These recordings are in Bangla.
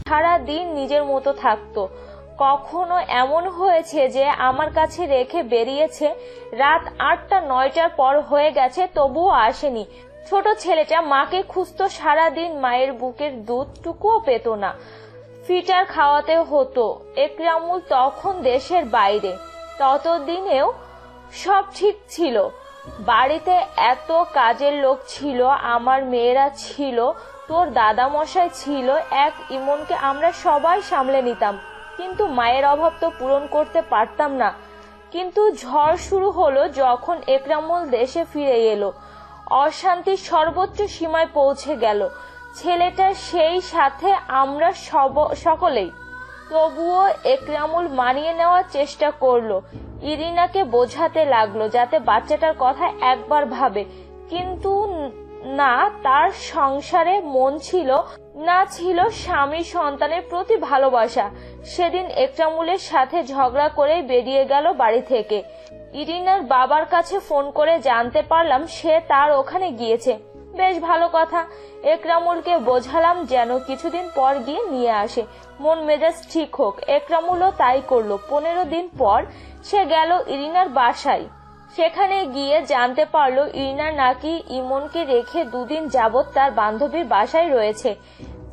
সারা দিন নিজের মতো থাকতো। কখনো এমন হয়েছে যে আমার কাছে রেখে বেরিয়েছে, রাত ৮টা-৯টার পর হয়ে গেছে তবুও আসেনি। ছোট ছেলেটা মাকে খুঁজতো সারাদিন, মায়ের বুকের দুধটুকুও পেত না। ফিটার খাওয়াতে হতো। একরামুল তখন দেশের বাইরে। ততদিনেও সব ঠিক ছিল। বাড়িতে এত কাজের লোক ছিল, আমার মেয়েরা ছিল, তোর দাদামশাই ছিল, এক ইমনকে আমরা সবাই সামলে নিতাম। কিন্তু মায়ের অভাব তো পূরণ করতে পারতাম না। কিন্তু ঝড় শুরু হলো যখন একরামুল দেশে ফিরে এলো। অশান্তির সর্বোচ্চ সীমায় পৌঁছে গেল ছেলেটা, সেই সাথে আমরা সকলেই। তবুও একরামুল মানিয়ে নেওয়ার চেষ্টা করলো। ইরিনাকে বোঝাতে লাগলো যাতে বাচ্চাটার কথা একবার ভাবে। কিন্তু না তার সংসারে মন ছিল, না ছিল স্বামী সন্তানের প্রতি ভালোবাসা। সেদিন একরামুলের সাথে ঝগড়া করে বেরিয়ে গেল বাড়ি থেকে। ইরিনার বাবার কাছে ফোন করে জানতে পারলাম সে তার ওখানে গিয়েছে। বেশ ভালো কথা। একরামুলকে বোঝালাম যেন কিছুদিন পর গিয়ে নিয়ে আসে, মন মেজাজ ঠিক হোক। একরামুলও তাই করলো। 15 দিন পর সে গেল ইরিনার বাসায়। সেখানে গিয়ে জানতে পারলো ইরিনা নাকি ইমনকে রেখে 2 দিন যাবৎ তার বান্ধবীর বাসায় রয়েছে।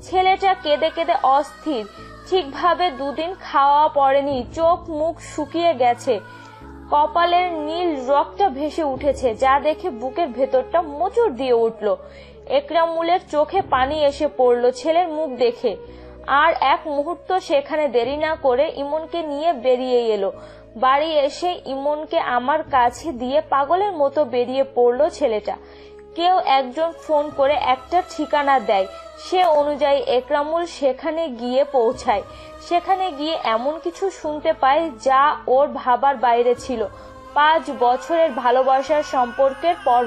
ছেলেটা কেঁদে কেঁদে অস্থির। ঠিকভাবে 2 দিন খাওয়া পড়েনি, চোখ মুখ শুকিয়ে গেছে, কপালের নীল রক্তটা ভেসে উঠেছে, যা দেখে বুকের ভেতরটা মোচড় দিয়ে উঠল। একরামুলের চোখে পানি এসে পড়ল ছেলের মুখ দেখে। আর এক মুহূর্ত সেখানে দেরি না করে ইমনকে নিয়ে বেরিয়ে এলো। বাড়ি এসে ইমনকে আমার কাছে দিয়ে পাগলের মতো বেরিয়ে পড়লো ছেলেটা। কেউ একজন ফোন করে একটা ঠিকানা দেয়, সে অনুযায়ী একরামুল সেখানে গিয়ে পৌঁছায়। সেখানে গিয়ে এমন কিছু শুনতে পায় যা ওর ভাবার বাইরে ছিল। 5 বছরের ভালোবাসার সম্পর্কের পর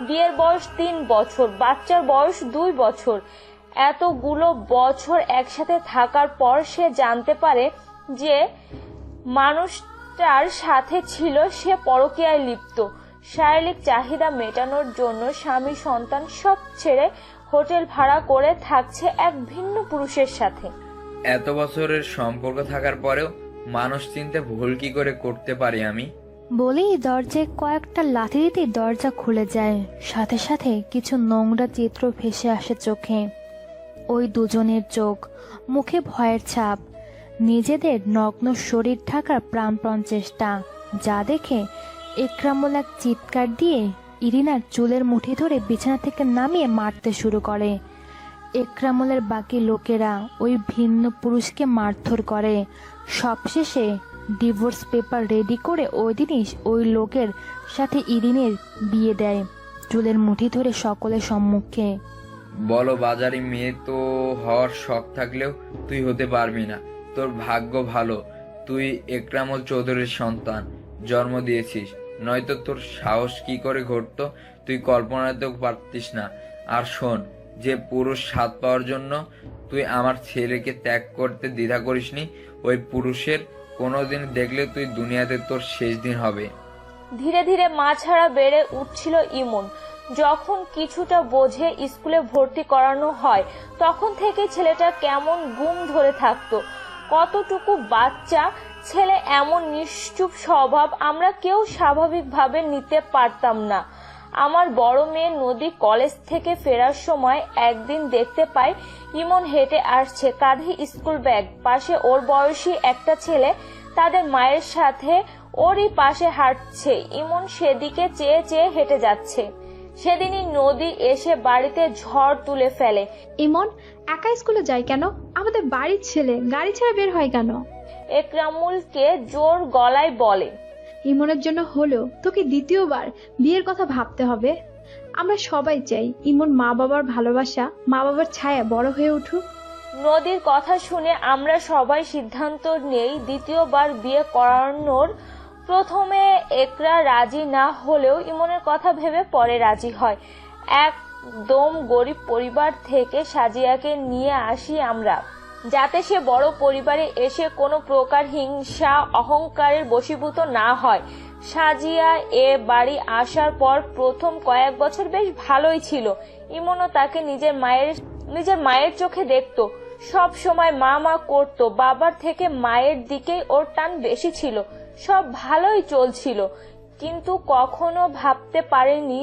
বিয়ের বয়স 3 বছর, বাচ্চার বয়স 2 বছর। এতগুলো বছর একসাথে থাকার পর সে জানতে পারে যে মানুষটার সাথে ছিল সে পরকীয়ায় লিপ্ত। শারীরিক চাহিদা মেটানোর জন্য স্বামী সন্তান সব ছেড়ে হোটেল ভাড়া করে থাকছে এক ভিন্ন পুরুষের সাথে। এত বছরের সম্পর্ক থাকার পরেও মানুষ চিনতে ভুল কি করে করতে পারি আমি? বলেই দরজায় কয়েকটা লাথি দিতে দরজা খুলে যায়। সাথে সাথে কিছু নোংরা চিত্র ভেসে আসে চোখে। ওই দুজনের চোখ, মুখে ভয়ের ছাপ, নিজেদের নগ্ন শরীর ঢাকার প্রাণপণ চেষ্টা, যা দেখে একরামুল এক চিৎকার দিয়ে ইরিনার চুলের মুঠি ধরে বিছানা থেকে নামিয়ে মারতে শুরু করে। একরামুলের বাকি লোকেরা ওই ভিন্ন পুরুষকে মারধর করে। সবশেষে ডিভোর্স পেপার রেডি করে ওই দিনই ওই লোকের সাথে ইরিনের বিয়ে দেয়, চুলের মুঠি ধরে সকলের সম্মুখে। বলো বাজারি মেয়ে তো হওয়ার শখ থাকলেও তুই হতে পারবি না। তোর ভাগ্য ভালো, তুই একরামুল চৌধুরীর সন্তান জন্ম দিয়েছিস, নয়তো তোর সাহস কি করে ঘটতো তুই কল্পনাতেও পারতিস না। আর শোন, যে পুরুষ স্বাদ পাওয়ার জন্য তুই আমার ছেলেকে ত্যাগ করতে দ্বিধা করিসনি, ওই পুরুষের কোনোদিন দেখলে তুই দুনিয়াতে তোর শেষ দিন হবে। ধীরে ধীরে মা ছাড়া বেড়ে উঠছিল ইমন। যখন কিছুটা বোঝে স্কুলে ভর্তি করানো হয়, তখন থেকে ছেলেটা কেমন গুম ধরে থাকতো। কতটুকু বাচ্চা ছেলে, এমন নিশ্চুপ স্বভাব আমরা কেউ স্বাভাবিকভাবে নিতে পারতাম না। আমার বড় মেয়ে নদী কলেজ থেকে ফেরার সময় একদিন দেখতে পাই ইমন হেঁটে আসছে, কাঁধে স্কুল ব্যাগ, পাশে ওর বয়সী একটা ছেলে তাদের মায়ের সাথে ওরই পাশে হাঁটছে। ইমন সেদিকে চেয়ে চেয়ে হেঁটে যাচ্ছে। সেদিনই নদী এসে বাড়িতে ঝড় তুলে ফেলে। ইমন একা স্কুলে যায় কেন? আমাদের বাড়ির ছেলে গাড়ি ছেড়ে বের হয় কেন? একরামুলকে জোর গলায় বলে। ইমনের জন্য হলো তোকে দ্বিতীয়বার বিয়ের কথা ভাবতে হবে। আমরা সবাই চাই ইমন মা বাবার ভালোবাসা, মা বাবার ছায়া বড় হয়ে উঠুক। নদীর কথা শুনে আমরা সবাই সিদ্ধান্ত নেই দ্বিতীয়বার বিয়ে করানোর। প্রথমে একরা রাজি না হলেও ইমনের কথা ভেবে পরে রাজি হয়। একদম গরিব পরিবার থেকে সাজিয়াকে নিয়ে আসি আমরা, যাতে সে বড় পরিবারে এসে কোনো প্রকার হিংসা অহংকারের বশীভূত না হয়। সাজিয়া এ বাড়ি আসার পর প্রথম কয়েক বছর বেশ ভালোই ছিল। ইমনও তাকে নিজের মায়ের চোখে দেখতো, সব সময় মা মা করতো। বাবার থেকে মায়ের দিকেই ওর টান বেশি ছিল। সব ভালোই চলছিল, কিন্তু কখনো ভাবতে পারেনি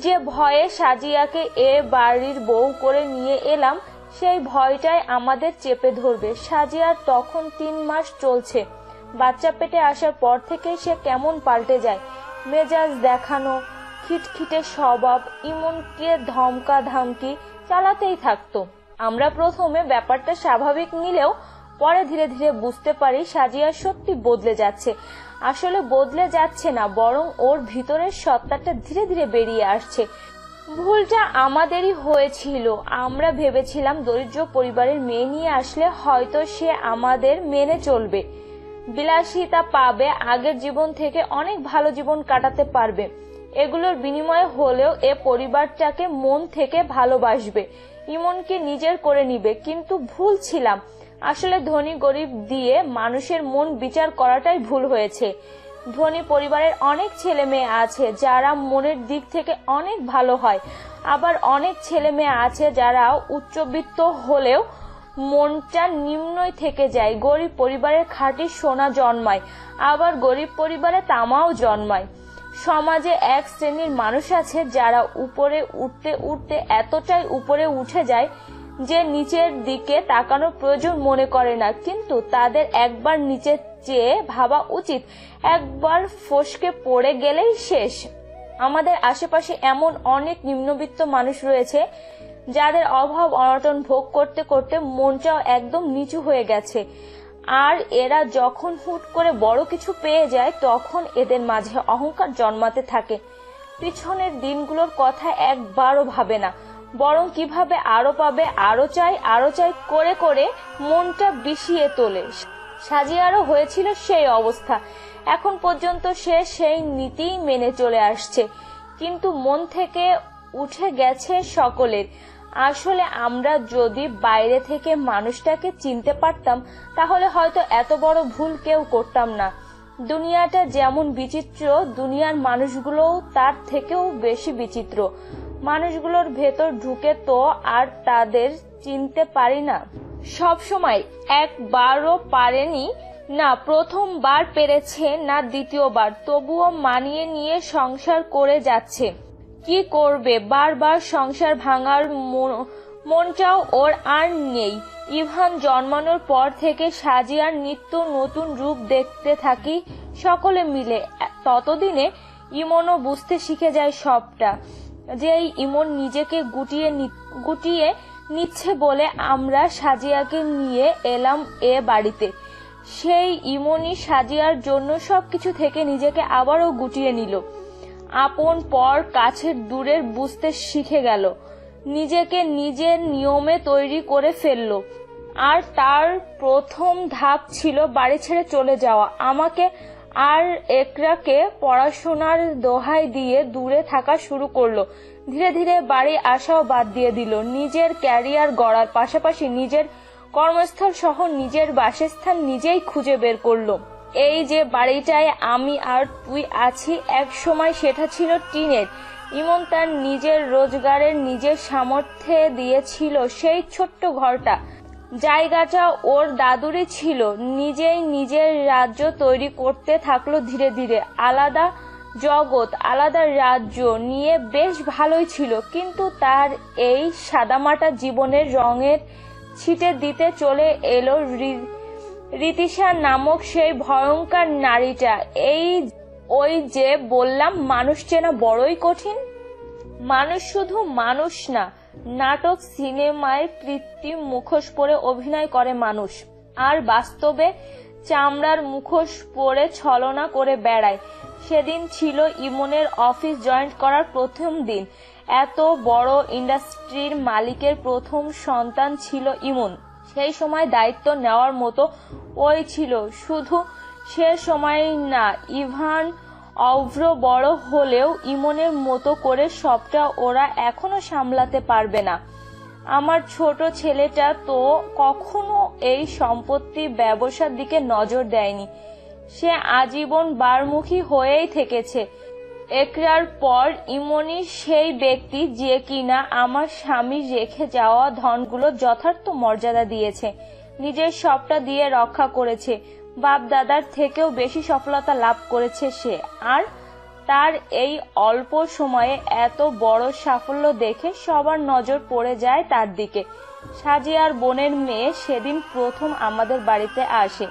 যে ভয়ে সাজিয়াকে এ বাড়ির বউ করে নিয়ে এলাম, সেই ভয়টাই আমাদের চেপে ধরবে। সাজিয়ার তখন 3 মাস চলছে। বাচ্চা পেটে আসার পর থেকে সে কেমন পাল্টে যায়, মেজাজ দেখানো, খিটখিটে স্বভাব, ইমনকে ধমকা ধামকি চালাতেই থাকতো। আমরা প্রথমে ব্যাপারটা স্বাভাবিক নিলেও পরে ধীরে ধীরে বুঝতে পারি সাজিয়া সত্যি বদলে যাচ্ছে। আসলে বদলে যাচ্ছে না, বরং ওর ভিতরের সত্তাটা ধীরে ধীরে বেরিয়ে আসছে। ভুলটা আমাদেরই হয়েছিল। আমরা ভেবেছিলাম দরিদ্র পরিবারের মেয়ে নিয়ে আসলে হয়তো সে আমাদের মেনে চলবে, বিলাসিতা পাবে, আগের জীবন থেকে অনেক ভালো জীবন কাটাতে পারবে। এগুলোর বিনিময়ে হলেও এ পরিবারটাকে মন থেকে ভালোবাসবে, ইমনকে নিজের করে নিবে। কিন্তু ভুল ছিলাম। আসলে ধনী গরিব দিয়ে মানুষের মন বিচার করাটাই ভুল হয়েছে। ধনী পরিবারের অনেক ছেলে মেয়ে আছে যারা মনের দিক থেকে অনেক ভালো হয়, আবার অনেক ছেলে মেয়ে আছে যারা উচ্চবিত্ত হলেও মনটা নিম্নই থেকে যায়। গরিব পরিবারের খাঁটি সোনা জন্মায়, আবার গরিব পরিবারে তামাও জন্মায়। সমাজে এক শ্রেণীর মানুষ আছে যারা উপরে উঠতে উঠতে এতটাই উপরে উঠে যায় যে নিচের দিকে তাকানোর প্রয়োজন মনে করে না। কিন্তু তাদের একবার নিচে চেয়ে ভাবা উচিত, একবার ফসকে পড়ে গেলেই শেষ। আমাদের আশেপাশে এমন অনেক নিম্নবিত্ত মানুষ রয়েছে যাদের অভাব অনটন ভোগ করতে করতে মনটাও একদম নিচু হয়ে গেছে। আর এরা যখন হুট করে বড় কিছু পেয়ে যায় তখন এদের মাঝে অহংকার জন্মাতে থাকে। পিছনের দিনগুলোর কথা একবারও ভাবে না, বরং কিভাবে আরো পাবে, আরো চাই করে করে মনটা বিষিয়ে তোলে। সাজিয়ারও হয়েছিল সেই অবস্থা। এখন পর্যন্ত সে সেই নীতিই মেনে চলে আসছে, কিন্তু মন থেকে উঠে গেছে সকলের। আসলে আমরা যদি বাইরে থেকে মানুষটাকে চিনতে পারতাম তাহলে হয়তো এত বড় ভুল কেউ করতাম না। দুনিয়াটা যেমন বিচিত্র, দুনিয়ার মানুষগুলোও তার থেকেও বেশি বিচিত্র। মানুষগুলোর ভেতর ঢুকে তো আর তাদের চিনতে পারি না। সব সময় একবারও পারেনি না, প্রথমবার পেরেছে না দ্বিতীয়বার, তবুও মানিয়ে নিয়ে সংসার করে যাচ্ছে। কি করবে, বারবার সংসার ভাঙার মনটাও ওর আর নেই। ইভান জন্মানোর পর থেকে সাজিয়ার নিত্য নতুন রূপ দেখতে থাকি সকলে মিলে। ততদিনে ইমনও বুঝতে শিখে যায় সবটা, যে ইমন নিজেকে গুটিয়ে নিচ্ছে বলে আমরা সাজিয়াকে নিয়ে এলাম এ বাড়িতে। সেই ইমনই সাজিয়ার জন্য সবকিছু থেকে নিজেকে আবারও গুটিয়ে নিল। আপন পর কাছের দূরের বুঝতে শিখে গেল, নিজেকে নিজের নিয়মে তৈরি করে ফেলল। আর তার প্রথম ধাপ ছিল বাড়ি ছেড়ে চলে যাওয়া। আমাকে আর একরাকে পড়াশোনার দোহাই দিয়ে দূরে থাকা শুরু করলো। ধীরে ধীরে বাড়ি আসাও বাদ দিয়ে দিল। নিজের ক্যারিয়ার গড়ার পাশাপাশি নিজের কর্মস্থল সহ নিজের বাসস্থান নিজেই খুঁজে বের করলো। এই যে বাড়িটায় আমি আর তুই আছি, এক সময় সেটা ছিল টিনের। ইমন তার নিজের রোজগারের নিজের সামর্থ্যে দিয়েছিল সেই ছোট্ট ঘরটা। জায়গাটা ওর দাদুরই ছিল। নিজেই নিজের রাজ্য তৈরি করতে থাকলো ধীরে ধীরে। আলাদা জগৎ, আলাদা রাজ্য নিয়ে বেশ ভালোই ছিল, কিন্তু তার এই সাদামাটা জীবনের রঙের ছিটে দিতে চলে এলো রীতিশা নামক সেই ভয়ঙ্কর নারীটা। ওই যে বললাম মানুষ চেনা বড়ই কঠিন। মানুষ শুধু মানুষ না, নাটক সিনেমায় কৃত্রিম মুখোশ পরে অভিনয় করে মানুষ, আর বাস্তবে চামড়ার মুখোশ পরে ছলনা করে বেড়ায়। সেদিন ছিল ইমনের অফিস জয়েন করার প্রথম দিন। এত বড় ইন্ডাস্ট্রির মালিকের প্রথম সন্তান ছিল ইমন। সেই সময় দায়িত্ব নেওয়ার মতো ওই ছিল। শুধু সে সময় না, ইভান অভ্র বড় হলেও ইমনের মতো করে সবটা ওরা এখনো সামলাতে পারবে না। আমার ছোট ছেলেটা তো কখনো এই সম্পত্তি ব্যবসার দিকে নজর দেয়নি। সে আজীবন বারমুখী হয়েই থেকেছে। একরার পর ইমনই সেই ব্যক্তি যে কিনা আমার স্বামী রেখে যাওয়া ধনগুলো যথার্থ মর্যাদা দিয়েছে, নিজের সবটা দিয়ে রক্ষা করেছে, বাপ দাদার থেকেও বেশি সফলতা লাভ করেছে সে। আর তার এই অল্প সময়ে এত বড় সাফল্য দেখে সবার নজর পড়ে যায় তার দিকে। সাজিয়ার বোনের মেয়ে সেদিন প্রথম আমাদের বাড়িতে আসে,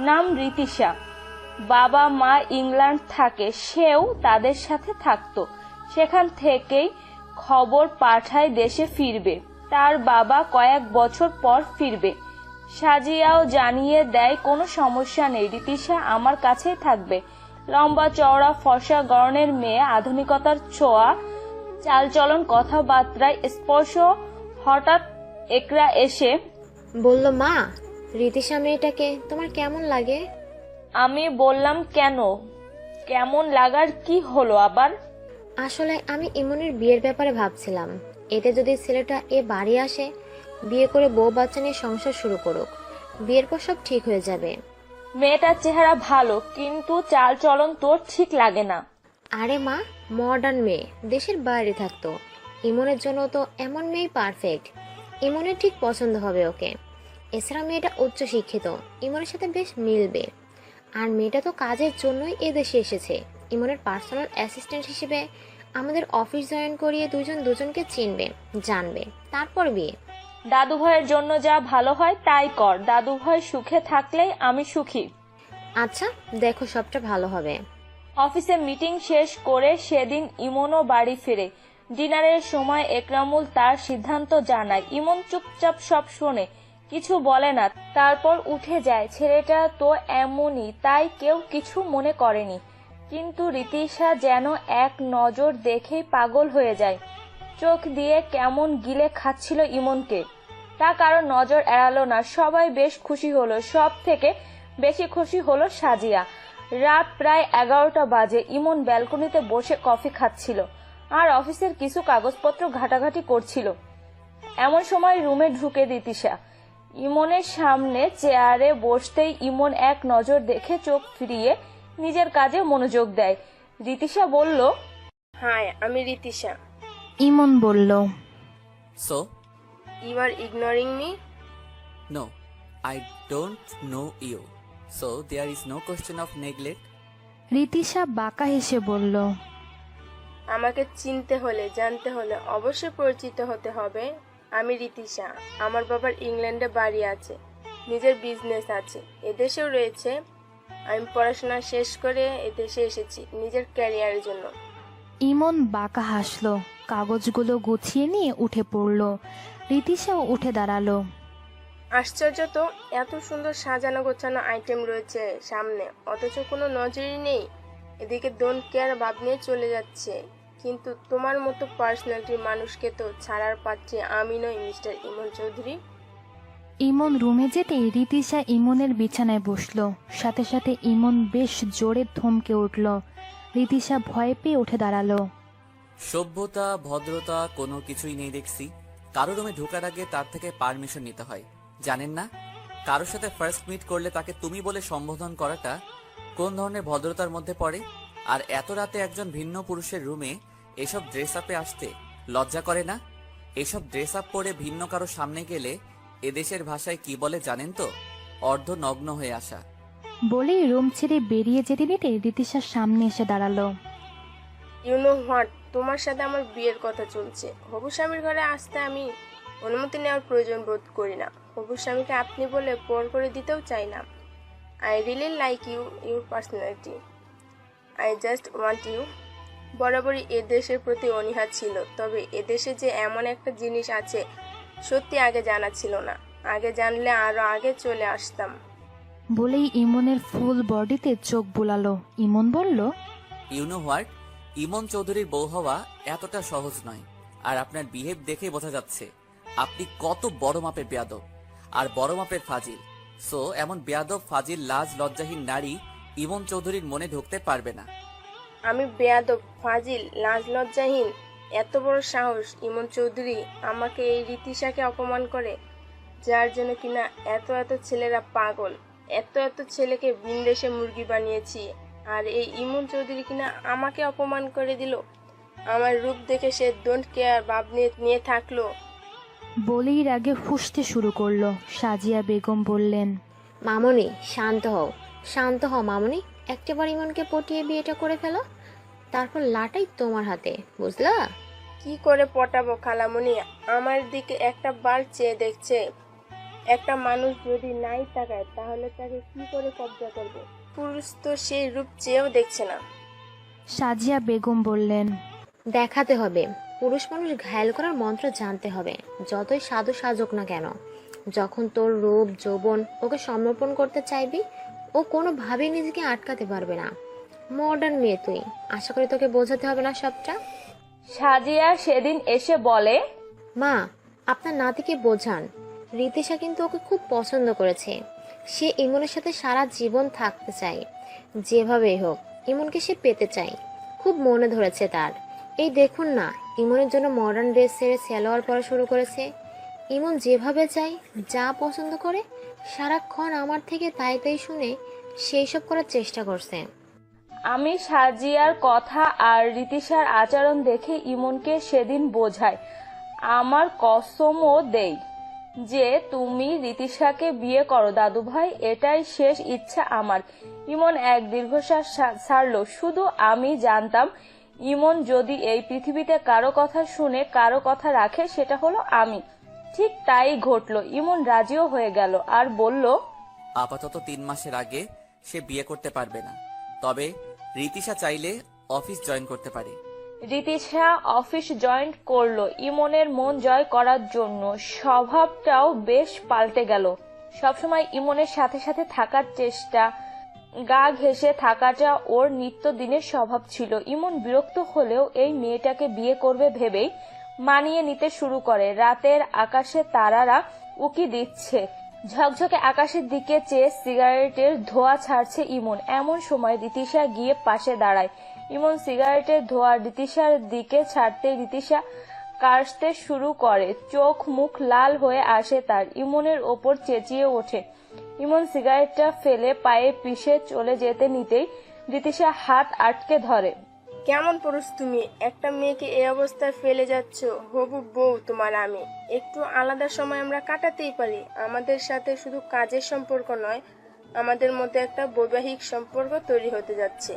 নাম রীতিশা। বাবা মা ইংল্যান্ড থাকে, সেও তাদের সাথে থাকতো। সেখান থেকেই খবর পাঠায় দেশে ফিরবে, তার বাবা কয়েক বছর পর ফিরবে। সাজিয়াও জানিয়ে দেয় কোনো সমস্যা নেই, রীতিশা আমার কাছেই থাকবে। লম্বা চওড়া ফর্সা গড়নের মেয়ে, আধুনিকতার ছোঁয়া, চালচলন কথাবার্তায় স্পর্শ। হঠাৎ একরা এসে বলল, মা, রীতিশা মেয়েটাকে তোমার কেমন লাগে? আমি বললাম, কেমন লাগার কি হলো আবার? আসলে আমি ইমনের বিয়ের ব্যাপারে ভাবছিলাম। এতে যদি ছেলেটা এ বাড়ি আসে, বিয়ে করে বউ বাচ্চা নিয়ে সংসার শুরু করুক, বিয়ের পর সব ঠিক হয়ে যাবে। মেয়েটার চেহারা ভালো, কিন্তু চাল চলন তোর ঠিক লাগে না। আরে মা, মডার্ন মেয়ে, দেশের বাইরে থাকতো। ইমনের জন্য তো এমন মেয়ে পারফেক্ট। ইমনের ঠিক পছন্দ হবে ওকে। এছাড়া মেয়েটা উচ্চ শিক্ষিত, ইমনের সাথে বেশ মিলবে। আর মেয়েটা তো কাজের জন্যই এদেশে এসেছে, ইমনের পার্সোনাল অ্যাসিস্ট্যান্ট হিসেবে আমাদের অফিস জয়েন করিয়ে দুজন দুজনকে চিনবে, জানবে, তারপর বিয়ে। দাদু ভাইয়ের জন্য যা ভালো হয় তাই কর, দাদু ভাই সুখে থাকলেই আমি সুখী। আচ্ছা, দেখো সবটা ভালো হবে। অফিসে মিটিং শেষ করে সেদিন ইমনও বাড়ি ফিরে। ডিনারের সময় একরামুল তার সিদ্ধান্ত জানায়। ইমন চুপচাপ সব শোনে, কিছু বলে না, তারপর উঠে যায়। ছেলেটা তো এমনই, তাই কেউ কিছু মনে করেনি। কিন্তু রীতিশা যেন এক নজর দেখেই পাগল হয়ে যায়। চোখ দিয়ে কেমন গিলে খাচ্ছিল ইমনকে। তা কারো নজর এড়ালো না, সবাই বেশ খুশি হলো। সব থেকে বেশি খুশি হলো সাজিয়া। রাত প্রায় 11টা বাজে। ইমন ব্যালকনিতে বসে কফি খাচ্ছিল আর অফিসের কিছু কাগজপত্র ঘাটাঘাটি করছিল। এমন সময় রুমে ঢুকে রীতিশা। ইমনের সামনে চেয়ারে বসতেই ইমন এক নজর দেখে চোখ ফিরিয়ে নিজের কাজে মনোযোগ দেয়। রীতিশা বলল, হাই, আমি রীতিশা। ইমন বলল, So, you are ignoring me? no, I don't know you. So, there is no question of neglect. Ritisha বাঁকা হেসে বলল, আমাকে চিনতে হলে, জানতে হলে অবশ্যই পরিচিত হতে হবে। আমি রীতিশা। আমার বাবার ইংল্যান্ডে বাড়ি আছে, নিজের বিজনেস আছে, এদেশেও রয়েছে। আমি পড়াশোনা শেষ করে এদেশে এসেছি নিজের ক্যারিয়ারের জন্য। ইমন বাঁকা হাসলো, কাগজগুলো গুছিয়ে নিয়ে উঠে পড়ল। রীতিশাও উঠে দাঁড়ালো। আশ্চর্য তো, এত সুন্দর সাজানো গোছানো আইটেম রয়েছে সামনে, অথচ কোনো নজরই নেই। এদিকে ডোন্ট কেয়ার ভাব নিয়ে চলে যাচ্ছে। কিন্তু তোমার মতো পার্সোনালিটির মানুষকে তো ছাড়ার পাচ্ছি আমি নই, মিস্টার ইমন চৌধুরী। ইমন রুমে যেতেই রীতিশা ইমনের বিছানায় বসলো। সাথে সাথে ইমন বেশ জোরে থমকে উঠল। রীতিশা ভয় পেয়ে উঠে দাঁড়ালো। সভ্যতা, ভদ্রতা কোনো কিছুই নেই দেখছি। কারো রুমে ঢোকার আগে তার থেকে পারমিশন নিতে হয়, জানেন না? কারোর সাথে ফার্স্ট মিট করলে তাকে তুমি বলে সম্বোধন করাটা কোন ধরনের ভদ্রতার মধ্যে পড়ে? আর এত রাতে একজন ভিন্ন পুরুষের রুমে এসব ড্রেস আপে আসতে লজ্জা করে না? এসব ড্রেস আপ পরে ভিন্ন কারো সামনে গেলে এদেশের ভাষায় কি বলে জানেন তো? অর্ধ নগ্ন হয়ে আসা। বলেই রুম ছেড়ে বেরিয়ে যেতে নিতে রীতিশার সামনে এসে দাঁড়ালো। ইউ নো হোয়াট, তোমার সাথে আমার বিয়ের কথা চলছে। হবু স্বামীর ঘরে আসতে আমি অনুমতি নেওয়ার প্রয়োজন বোধ করি না। হবু স্বামীকে আপনি বলে পর করে দিতেও চাই না। I really like you, your personality. I just want you. বরাবরই এদেশের প্রতি অনীহা ছিল, তবে এদেশে যে এমন একটা জিনিস আছে সত্যি আগে জানা ছিল না। আগে জানলে আরো আগে চলে আসতাম। বলেই ইমনের ফুল বডিতে চোখ বুলালো। ইমন বলল, ইউ নো হোয়াট, ইমন চৌধুরীর বউ হওয়া এতটা সহজ নয়। আর আপনার বিহেভ দেখে বোঝা যাচ্ছে আপনি কত বড় মাপের বেয়াদব আর বড় মাপের ফাজিল। সো এমন বেয়াদব, ফাজিল, লাজ লজ্জাহীন নারী ইমন চৌধুরীর মনে ঢুকতে পারবে না। আমি বেয়াদব, ফাজিল, লাজ লজ্জাহীন? এত বড় সাহস ইমন চৌধুরী আমাকে, এই রীতিশাকে অপমান করে, যার জন্য কিনা এত এত ছেলেরা পাগল। এত এত ছেলেকে বিন্দেশে মুরগি বানিয়েছি, আর এই ইমন চৌধুরী কিনা আমাকে অপমান করে দিল। আমার রূপ দেখে সে ডোন্ট কেয়ার ভাব নিয়ে থাকলো। বলেই রাগে ফুঁসতে শুরু করলো। সাজিয়া বেগম বললেন, মামনি শান্ত হও, শান্ত হও মামনি। একটাবার ইমনকে পটিয়ে বিয়েটা করে ফেলো, তারপর লাটাই তোমার হাতে, বুঝলা? কি করে পটাবো খালামণি? আমার দিকে একটা বার চেয়ে দেখছে। একটা মানুষ যদি নাই তাকায় তাহলে তাকে কি করে কব্জা করবে? পুরুষ তো সেই রূপ চেয়েও দেখছে না। সাজিয়া বেগম বললেন, দেখাতে হবে। পুরুষ মানুষ ঘায়েল করার মন্ত্র জানতে হবে, যতই সাধু সাজুক না কেন। যখন তোর রূপ যৌবন ওকে সমর্পণ করতে চাইবি, ও কোনোভাবেই নিজেকে আটকাতে পারবে না। মডার্ন মেয়ে তুই, আশা করি তোকে বোঝাতে হবে না সবটা। সাজিয়া সেদিন এসে বলে, মা, আপনার নাতিকে বোঝান, রিতিশা কিন্তু ওকে খুব পছন্দ করেছে। সে ইমনের সাথে সারা জীবন থাকতে চায়, যেভাবেই হোক ইমনকে সে পেতে চায়। খুব মনে ধরেছে তার। এই দেখুন না, ইমনের জন্য মডার্ন ড্রেস ছেড়ে সালোয়ার পরা শুরু করেছে। ইমন যেভাবে চায়, যা পছন্দ করে, সারাক্ষণ আমার থেকে তাই তাই শুনে সেই সব করার চেষ্টা করছে। আমি সাজিয়ার কথা আর রিতিশার আচরণ দেখে ইমনকে সেদিন বোঝাই। আমার কসমও দেই যে তুমি রিতিশাকে বিয়ে করো দাদু ভাই, এটাই শেষ ইচ্ছা আমার। ইমন এক দীর্ঘশ্বাস ছাড়লো। শুধু আমি জানতাম, ইমন যদি এই পৃথিবীতে কারো কথা শুনে কারো কথা রাখে, সেটা হলো আমি। ঠিক তাই ঘটলো। ইমন রাজিও হয়ে গেল আর বলল, আপাতত 3 মাসের আগে সে বিয়ে করতে পারবে না, তবে রিতিশা চাইলে অফিস জয়েন করতে পারে। রিতিশা অফিস জয়েন করলো ইমনের মন জয় করার জন্য। স্বভাবটাও বেশ পাল্টে গেল। সবসময় ইমনের সাথে সাথে থাকার চেষ্টা, গা ঘেঁষে থাকাটা ওর নিত্যদিনের স্বভাব ছিল। ইমন বিরক্ত হলেও এই মেয়েটাকে বিয়ে করবে ভেবেই মানিয়ে নিতে শুরু করে। রাতের আকাশে তারারা উকি দিচ্ছে। ঝকঝকে আকাশের দিকে চেয়ে সিগারেটের ধোঁয়া ছাড়ছে ইমন। এমন সময় রিতিশা গিয়ে পাশে দাঁড়ায়। ইমন সিগারেটের ধোঁয়া রিতিশার দিকে ছাড়তে রিতিশা কাশতে শুরু করে। চোখ মুখ লাল হয়ে আসে তার। ইমনের ওপর চেঁচিয়ে ওঠে। ইমন সিগারেটটা ফেলে পায়ে পিষে চলে যেতে নিতেই রিতিশা হাত আটকে ধরে। কেমন পুরুষ তুমি? একটা মেয়েকে এই অবস্থায় ফেলে যাচ্ছ। হবু বউ তোমার আমি। একটু আলাদা সময় আমরা কাটাতেই পারি। আমাদের সাথে শুধু কাজের সম্পর্ক নয়, আমাদের মধ্যে একটা বৈবাহিক সম্পর্ক তৈরি হতে যাচ্ছে।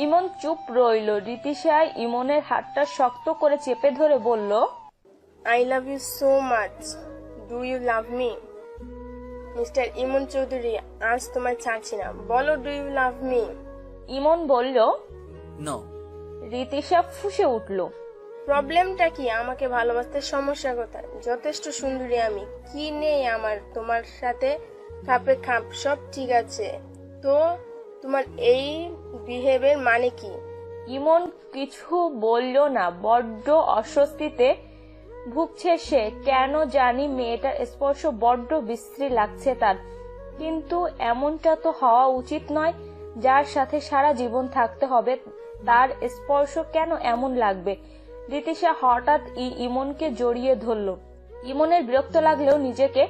ইমন চুপ রইল। রিতিশা ইমনের হাতটা শক্ত করে চেপে ধরে বলল, I love you so much. Do you love me? Mister Emon Chowdhury, আজ তোমায় ছাড়ছি না। বলো, do you love me? Emon বলল, নো। রিতিশা ফুঁসে উঠল। প্রবলেমটা কি? আমাকে ভালোবাসতে সমস্যা কোথায়? যথেষ্ট সুন্দরী আমি। কি নেই আমার তোমার সাথে? খাপে খাপ, সব ঠিক আছে। তো তোমার এই বিহেভের মানে কি? ইমন কিছু বলল না। বড্ড অস্বস্তিতে ভুগছে সে। কেন জানি মেয়েটার স্পর্শ বড্ড বিশ্রী লাগছে তার। কিন্তু এমনটা তো হওয়া উচিত নয়। যার সাথে সারা জীবন থাকতে হবে, তার স্পর্শ কেন এমন লাগবে? রিতিশা হঠাৎ ইমনকে জড়িয়ে ধরল। ইমনের বিরক্ত লাগলেও নিজেকে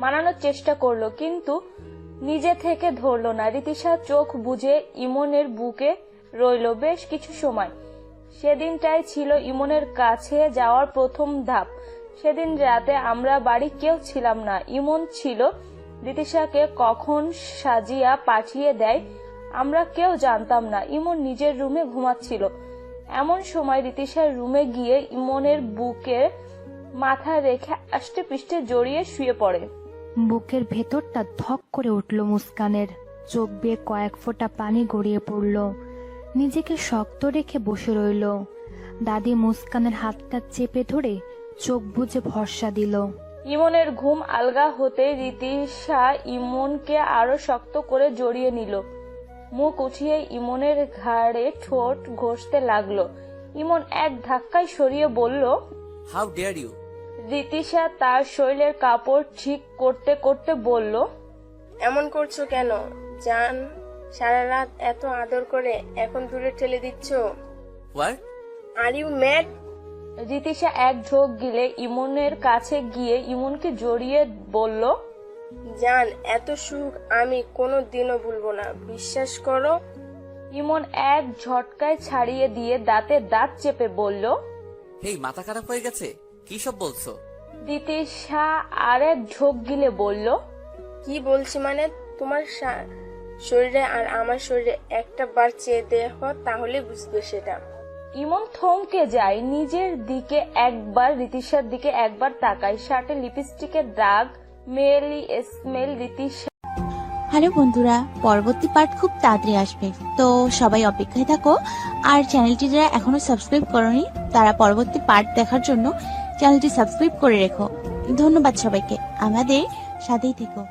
মানানোর চেষ্টা করলো, কিন্তু নিজে থেকে ধরল না। রিতিশা চোখ বুজে ইমনের বুকে রইল বেশ কিছু সময়। সেদিনটাই ছিল ইমনের কাছে যাওয়ার প্রথম ধাপ। সেদিন রাতে আমরা বাড়ি কেউ ছিলাম না। ইমন ছিল। রিতিশাকে কখন সাজিয়া পাঠিয়ে দেয় আমরা কেউ জানতাম না। ইমন নিজের রুমে ঘুমাচ্ছিল। এমন সময় রিতিশার রুমে গিয়ে ইমনের বুকে মাথা রেখে আষ্টে পৃষ্ঠে জড়িয়ে শুয়ে পড়ে। বুকের ভেতরটা ধক করে উঠল মুস্কানের। চোখ বেয়ে কয়েক ফোঁটা পানি গড়িয়ে পড়ল। নিজেকে শক্ত রেখে বসে রইল। দাদি মুস্কানের হাতটা চেপে ধরে চোখ বুজে ভরসা দিল। ইমনের ঘুম আলগা হতে রিতিশা ইমনকে আরো শক্ত করে জড়িয়ে নিল। মুখ উঠিয়ে ইমনের ঘাড়ে ঠোঁট ঘষতে লাগলো। ইমন এক ধাক্কায় সরিয়ে বলল, হাউ ডেয়ার ইউ? রিতিশা তার শরীরের কাপড় ঠিক করতে করতে বলল, এমন করছো কেন জান? সারা রাত এত আদর করে এখন দূরে ঠেলে দিচ্ছ। What? Are you mad? Ritisha এক ঢোক গিলে ইমনের কাছে গিয়ে ইমনকে জড়িয়ে বলল, জান, এত সুখ আমি কোনো দিনও ভুলবো না, বিশ্বাস করো। ইমন এক ঝটকায় ছাড়িয়ে দিয়ে দাঁতে দাঁত চেপে বলল। হেই, মাথা খারাপ হয়ে গেছে? কি সব বলছো? তিতিশা আরেক ঢোক গিলে বলল। কি বলছি মানে, তোমার শরীরে আর আমার শরীরে একটা বার চেয়ে দেখো, তাহলে বুঝবে সেটা। ইমন থমকে যায়, নিজের দিকে একবার, রীতিশার দিকে একবার তাকায়। শার্টে লিপস্টিকের দাগ, মেয়েলি স্মেল। রীতিশা হ্যালো বন্ধুরা, পরবর্তী পার্ট খুব তাড়াতাড়ি আসবে, তো সবাই অপেক্ষায় থাকো। আর চ্যানেলটি যারা এখনো সাবস্ক্রাইব করনি তারা পরবর্তী পার্ট দেখার জন্য চ্যানেলটি সাবস্ক্রাইব করে রেখো। ধন্যবাদ সবাইকে, আমাদের সাথেই থেকো।